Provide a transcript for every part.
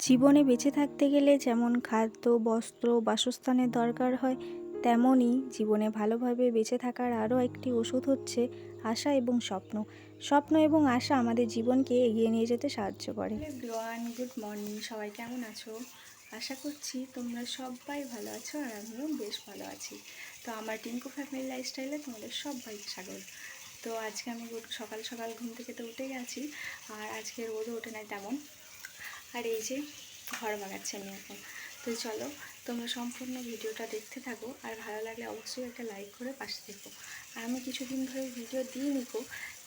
জীবনে বেঁচে থাকতে গেলে যেমন খাদ্য, বস্ত্র, বাসস্থানের দরকার হয়, তেমনই জীবনে ভালোভাবে বেঁচে থাকার আরও একটি ওষুধ হচ্ছে আশা এবং স্বপ্ন। স্বপ্ন এবং আশা আমাদের জীবনকে এগিয়ে নিয়ে যেতে সাহায্য করে। Everyone, good morning. সবাই কেমন আছো? আশা করছি তোমরা সবাই ভালো আছো আর আমিও বেশ ভালো আছি। তো আমার টিঙ্কু ফ্যামিলি লাইফস্টাইলে তোমাদের সবাইকে স্বাগত। তো আজকে আমি সকাল সকাল ঘুম থেকে তো উঠে গেছি, আর আজকে রোদও ওঠে নাই তেমন। আর এই যে ঘর বাগাচ্ছি আমি এখন। তো চলো তোমরা সম্পূর্ণ ভিডিওটা দেখতে থাকো, আর ভালো লাগলে অবশ্যই একটা লাইক করে পাশে থেকো। আর আমি কিছুদিন ধরে ভিডিও দিয়ে নিকো,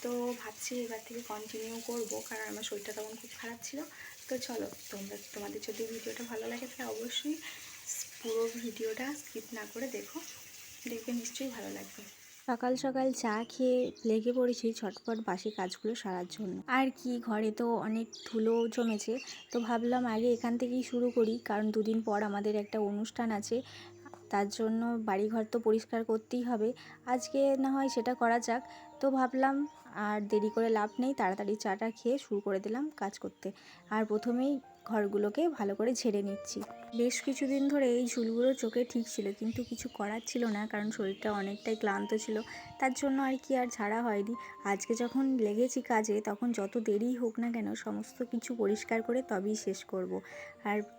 তো ভাবছি এবার থেকে কন্টিনিউ করব, কারণ আমার শরীরটা তখন খুব খারাপ ছিল। তো চলো তোমাদের যদি ভিডিওটা ভালো লাগে তাহলে অবশ্যই পুরো ভিডিওটা স্কিপ না করে দেখো, দেখবে নিশ্চয়ই ভালো লাগবে। সকাল সকাল চা খেয়ে লেগে পড়েছি ঝটপট বাসি কাজগুলো সারার জন্য। আর কি, ঘরে তো অনেক ধুলো জমেছে, তো ভাবলাম আগে এখান থেকেই শুরু করি, কারণ দুদিন পর আমাদের একটা অনুষ্ঠান আছে, তার জন্য বাড়িঘর তো পরিষ্কার করতেই হবে। আজকে না হয় সেটা করা যাক। তো ভাবলাম আর দেরি করে লাভ নেই, তাড়াতাড়ি চাটা খেয়ে শুরু করে দিলাম কাজ করতে। আর প্রথমেই ঘরগুলোকে ভালো করে ঝেড়ে নিচ্ছি। বেশ কিছুদিন ধরে এই ঝুলগুলো চোখে ঠিক ছিল, কিন্তু কিছু করার ছিল না, কারণ শরীরটা অনেকটাই ক্লান্ত ছিল, তার জন্য আর ঝাড়া হয়নি। আজকে যখন লেগেছি কাজে, তখন যত দেরি হোক না কেন সমস্ত কিছু পরিষ্কার করে তবেই শেষ করব।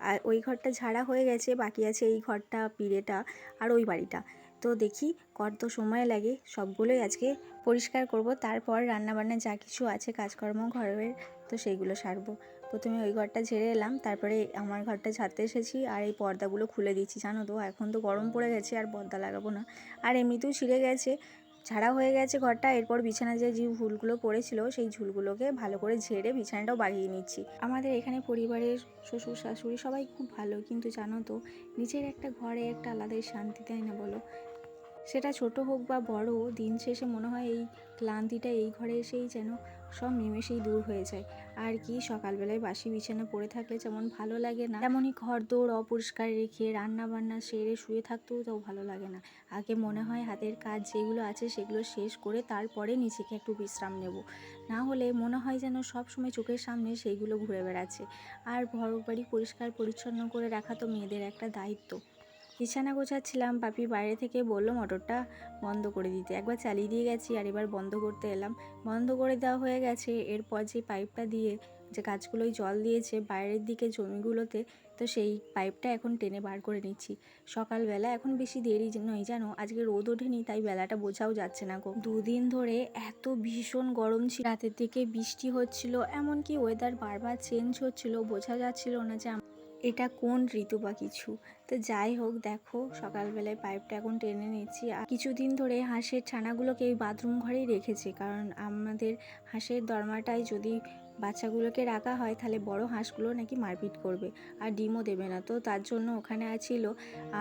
আর ওই ঘরটা ঝাড়া হয়ে গেছে, বাকি আছে এই ঘরটা, পিঁড়েটা আর ওই বাড়িটা। তো দেখি কত সময় লাগে, সবগুলোই আজকে পরিষ্কার করব। তারপর রান্নাবান্না যা কিছু আছে কাজকর্ম ঘরের, তো সেইগুলো সারবো। প্রথমে ওই ঘরটা ঝেড়ে এলাম, তারপরে আমার ঘরটা ঝাড়তে এসেছি, আর এই পর্দাগুলো খুলে দিচ্ছি। জানো তো এখন তো গরম পড়ে গেছে, আর পর্দা লাগাবো না। আর এমনিতেও ছিঁড়ে গেছে, ঝাড়া হয়ে গেছে ঘরটা। এরপর বিছানায় যে ঝুলগুলো পড়েছিল সেই ঝুলগুলোকে ভালো করে ঝেড়ে বিছানাটাও বাগিয়ে নিচ্ছি। আমাদের এখানে পরিবারের শ্বশুর শাশুড়ি সবাই খুব ভালো, কিন্তু জানো তো নিজের একটা ঘরে একটা আলাদাই শান্তি, তাই না বলো? সেটা ছোট হোক বা বড়, দিন শেষে মনে হয় এই ক্লান্তিটা এই ঘরে এসেই যেন সব নিমেষেই দূর হয়ে যায়। আর কি, সকালবেলায় বাসি বিছানা পড়ে থাকলে যেমন ভালো লাগে না, তেমনই ঘর দৌড় অপরিষ্কার রেখে রান্না বান্না সেরে শুয়ে থাকতেও তাও ভালো লাগে না। আগে মনে হয় হাতের কাজ যেগুলো আছে সেগুলো শেষ করে তারপরে নিজেকে একটু বিশ্রাম নেব, না হলে মনে হয় যেন সব সময় চোখের সামনে সেইগুলো ঘুরে বেড়াচ্ছে। আর ঘর বাড়ি পরিষ্কার পরিচ্ছন্ন করে রাখা তো মেয়েদের একটা দায়িত্ব। বিছানা গোছাচ্ছিলাম, পাপি বাইরে থেকে বলল মোটরটা বন্ধ করে দিতে। একবার চালিয়ে দিয়ে গেছি, আর এবার বন্ধ করতে এলাম। বন্ধ করে দেওয়া হয়ে গেছে। এরপর যে পাইপটা দিয়ে যে গাছগুলোয় জল দিয়েছে বাইরের দিকে জমিগুলোতে, তো সেই পাইপটা এখন টেনে বার করে নিচ্ছি। সকালবেলা এখন বেশি দেরি নয় জানো, আজকে রোদ ওঠেনি, তাই বেলাটা বোঝাও যাচ্ছে না গো। দুদিন ধরে এত ভীষণ গরম ছিল, রাতের দিকে বৃষ্টি হচ্ছিল, এমনকি ওয়েদার বারবার চেঞ্জ হচ্ছিল, বোঝা যাচ্ছিল না যে এটা কোন ঋতু বা কিছু। তো যাই হোক, দেখো সকালবেলায় পাইপটা এখন টেনে নিচ্ছি। আর কিছুদিন ধরে হাঁসের ছানাগুলোকে এই বাথরুম ঘরেই রেখেছি, কারণ আমাদের হাঁসের দরমাটায় যদি বাচ্চাগুলোকে রাখা হয় তাহলে বড় হাঁসগুলো নাকি মারপিট করবে আর ডিমও দেবে না, তো তার জন্য ওখানে ছিল।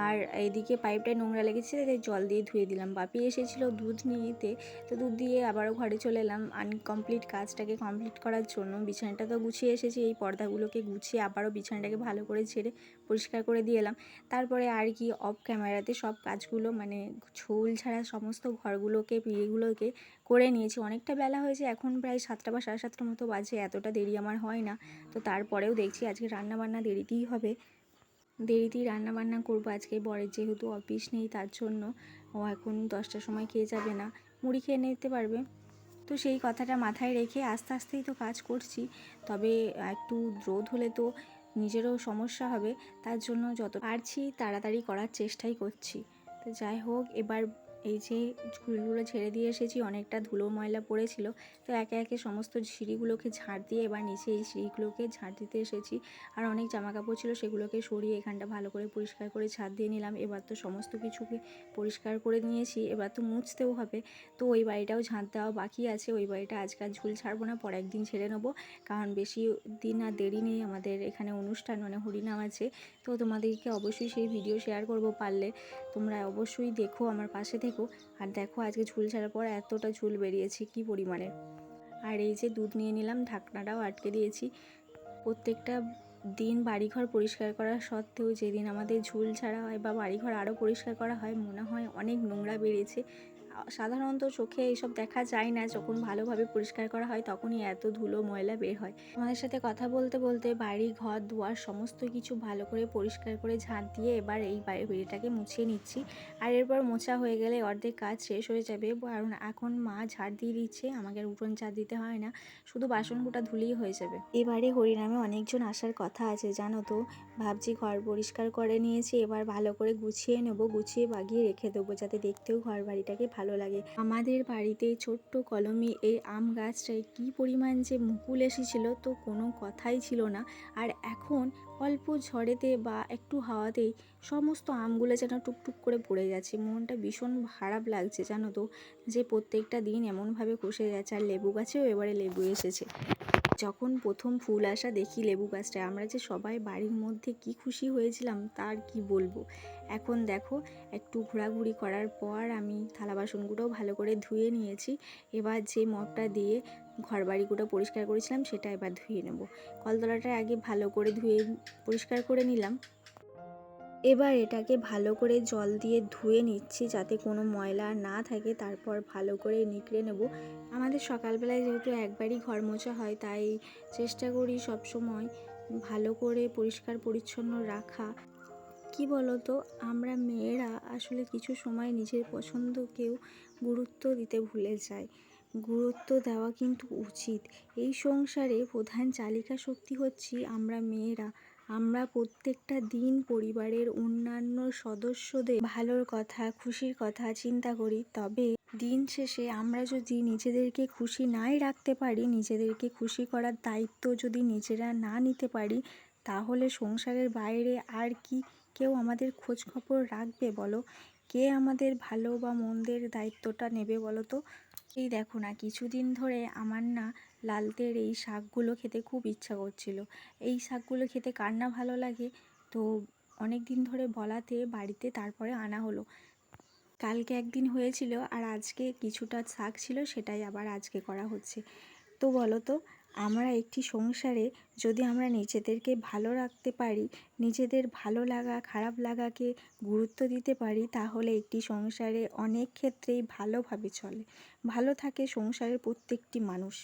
আর এদিকে পাইপটায় নোংরা লেগেছে, তাই জল দিয়ে ধুয়ে দিলাম। বাপি এসেছিল দুধ নিতে, তো দুধ দিয়ে আবারও ঘরে চলে এলাম আনকমপ্লিট কাজটাকে কমপ্লিট করার জন্য। বিছানাটা তো গুছিয়ে এসেছি, এই পর্দাগুলোকে গুছিয়ে আবারও বিছানাটাকে ভালো করে ঝেড়ে পরিষ্কার করে দিয়ে এলাম। তারপরে আর কি, অফ ক্যামেরাতে সব কাজগুলো মানে ঝোল ছাড়া সমস্ত ঘরগুলোকে পিঁড়িগুলোকে করে নিয়েছি। অনেকটা বেলা হয়েছে, এখন প্রায় 7টা বা 7:30টার মতো বাজে। এতটা দেরি আমার হয় না, তো তারপরেও দেখছি আজকে রান্নাবান্না দেরিতেই হবে, দেরিতেই রান্নাবান্না করবো আজকে। বরের যেহেতু অফিস নেই, তার জন্য ও এখন 10টার সময় খেয়ে যাবে না, মুড়ি খেয়ে নিতে পারবে। তো সেই কথাটা মাথায় রেখে আস্তে আস্তেই তো কাজ করছি, তবে একটু রোদ হলে তো নিজেরও সমস্যা হবে, তার জন্য যত পারছি তাড়াতাড়ি করার চেষ্টাই করছি। তো যাই হোক, এবার এই যে ঝুলগুলো ছেড়ে দিয়ে এসেছি, অনেকটা ধুলো ময়লা পড়েছিল, তো একে একে সমস্ত সিঁড়িগুলোকে ঝাড় দিয়ে এবার নিচে এই সিঁড়িগুলোকে ঝাড় দিতে এসেছি। আর অনেক জামা কাপড় ছিল, সেগুলোকে সরিয়ে এখানটা ভালো করে পরিষ্কার করে ছাদ দিয়ে নিলাম। এবার তো সমস্ত কিছুকে পরিষ্কার করে নিয়েছি, এবার তো মুছতেও হবে। তো ওই বাড়িটাও ঝাঁট দেওয়া বাকি আছে, ওই বাড়িটা আজকাল ঝুল ছাড়বো না, পরে একদিন ছেড়ে নেবো, কারণ বেশি দিন আর দেরি নেই, আমাদের এখানে অনুষ্ঠান মানে হরিনাম আছে। তো তোমাদেরকে অবশ্যই সেই ভিডিও শেয়ার করব, পারলে তোমরা অবশ্যই দেখো, আমার পাশে থেকো। আর দেখো আজকে ঝুল ছাড়ার পর এতটা ঝুল বেরিয়েছে কি পরিমাণে। আর এই যে দুধ নিয়ে নিলাম, ঢাকনাটাও আটকে দিয়েছি। প্রত্যেকটা দিন বাড়িঘর পরিষ্কার করা সত্ত্বেও যেদিন আমাদের ঝুল ছাড়া হয় বা বাড়িঘর আরও পরিষ্কার করা হয়, মনে হয় অনেক নোংরা বেরিয়েছে। সাধারণত চোখে এইসব দেখা যায় না, যখন ভালোভাবে পরিষ্কার করা হয় তখনই এত ধুলো ময়লা বের হয়। আমাদের সাথে কথা বলতে বলতে বাড়ি ঘর দুয়ার সমস্ত কিছু ভালো করে পরিষ্কার করে ঝাঁট দিয়ে এবার এই বাড়িটাকে মুছিয়ে নিচ্ছি। আর এরপর মোছা হয়ে গেলে অর্ধেক কাজ শেষ হয়ে যাবে, কারণ এখন মা ঝাড় দিয়ে দিচ্ছে, আমাকে আর উঠোন ঝাড় দিতে হয় না, শুধু বাসনকোটা ধুলেই হয়ে যাবে। এবারে হরিনামে অনেকজন আসার কথা আছে জানো তো, ভাবছি ঘর পরিষ্কার করে নিয়েছি, এবার ভালো করে গুছিয়ে নেব, গুছিয়ে বাগিয়ে রেখে দেবো যাতে দেখতেও ঘর বাড়িটাকে ভালো লাগে। আমাদের বাড়িতে ছোট্ট কলমে এই আম গাছটায় কী পরিমাণ যে মুকুল এসেছিল তো কোনো কথাই ছিল না। আর এখন অল্প ঝড়েতে বা একটু হাওয়াতেই সমস্ত আমগুলো যেন টুকটুক করে পড়ে যাচ্ছে। মনটা ভীষণ খারাপ লাগছে জানো তো, যে প্রত্যেকটা দিন এমনভাবে খসে যাচ্ছে। আর লেবু গাছেও এবারে লেবু এসেছে। যখন প্রথম ফুল আসা দেখি লেবু গাছটায়, আমরা যে সবাই বাড়ির মধ্যে কি খুশি হয়েছিলাম তার কি বলবো। এখন দেখো একটু ঘোরাঘুরি করার পর আমি থালা বাসনগুলোও ভালো করে ধুয়ে নিয়েছি। এবার যে মপটা দিয়ে ঘর বাড়িগুলো পরিষ্কার করেছিলাম সেটা এবার ধুয়ে নেব। কলতলাটা আগে ভালো করে ধুয়ে পরিষ্কার করে নিলাম। এবার এটাকে ভালো করে জল দিয়ে ধুয়ে নিচ্ছি যাতে কোনো ময়লা না থাকে, তারপর ভালো করে নিকড়ে নেব। আমাদের সকালবেলায় যেহেতু একবারই ঘর মোছা হয়, তাই চেষ্টা করি সবসময় ভালো করে পরিষ্কার পরিচ্ছন্ন রাখা। কি বলো তো, আমরা মেয়েরা আসলে কিছু সময় নিজের পছন্দকেও গুরুত্ব দিতে ভুলে যাই। গুরুত্ব দেওয়া কিন্তু উচিত। এই সংসারে প্রধান চালিকা শক্তি হচ্ছি আমরা মেয়েরা। আমরা প্রত্যেকটা দিন পরিবারের অন্যান্য সদস্যদের ভালোর কথা, খুশির কথা চিন্তা করি, তবে দিন শেষে আমরা যদি নিজেদেরকে খুশি নাই রাখতে পারি, নিজেদেরকে খুশি করার দায়িত্ব যদি নিজেরা না নিতে পারি, তাহলে সংসারের বাইরে আর কি কেউ আমাদের খোঁজ খবর রাখবে বলো? কে আমাদের ভালো বা মন্দের দায়িত্বটা নেবে বলো তো? এই দেখো না, কিছুদিন ধরে আমার না লালতের এই শাকগুলো খেতে খুব ইচ্ছা করছিল। এই শাকগুলো খেতে কার না ভালো লাগে? তো অনেক দিন ধরে বলাতে বাড়িতে তারপরে আনা হলো। কালকে একদিন হয়েছিল আর আজকে কিছুটা শাক ছিল, সেটাই আবার আজকে করা হচ্ছে। তো বলো তো, আমরা একটি সংসারে যদি আমরা নিজেদেরকে ভালো রাখতে পারি, নিজেদের ভালো লাগা খারাপ লাগাকে গুরুত্ব দিতে পারি, তাহলে একটি সংসারে অনেক ক্ষেত্রেই ভালোভাবে চলে, ভালো থাকে সংসারের প্রত্যেকটি মানুষ।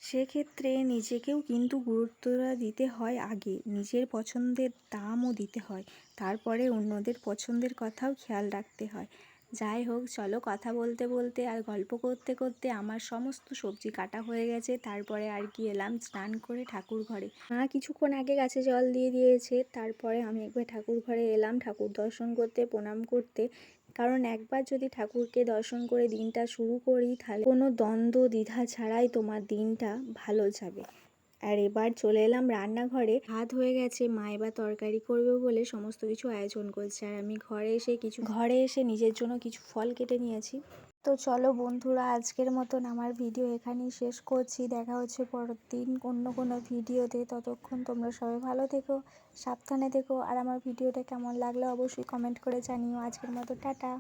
সেক্ষেত্রে নিজেকেও কিন্তু গুরুত্বটা দিতে হয় আগে, নিজের পছন্দের দামও দিতে হয়, তারপরে অন্যদের পছন্দের কথাও খেয়াল রাখতে হয়। যাই হোক, চলো কথা বলতে বলতে আর গল্প করতে করতে আমার সমস্ত সবজি কাটা হয়ে গেছে। তারপরে আর কি এলাম স্নান করে ঠাকুর ঘরে। মা কিছুক্ষণ আগে গাছে জল দিয়ে দিয়েছে, তারপরে আমি একবার ঠাকুর ঘরে এলাম ঠাকুর দর্শন করতে, প্রণাম করতে। কারণ একবার যদি ঠাকুরকে দর্শন করে দিনটা শুরু করি, তাহলে কোনো দ্বন্দ্ব দ্বিধা ছাড়াই তোমার দিনটা ভালো যাবে। আর এবার চলে এলাম রান্নাঘরে। ভাত হয়ে গেছে, মা এবার তরকারি করবে বলে সমস্ত কিছু আয়োজন করছে। আর আমি ঘরে এসে নিজের জন্য কিছু ফল কেটে নিয়েছি। তো চলো বন্ধুরা, আজকের মতন আমার ভিডিও এখানেই শেষ করছি। দেখা হচ্ছে পরের দিন অন্য কোনো ভিডিওতে। ততক্ষণ তোমরা সবাই ভালো থেকো, সাবধানে থেকো। আর আমার ভিডিওটা কেমন লাগলো অবশ্যই কমেন্ট করে জানিও। আজকের মতো টাটা।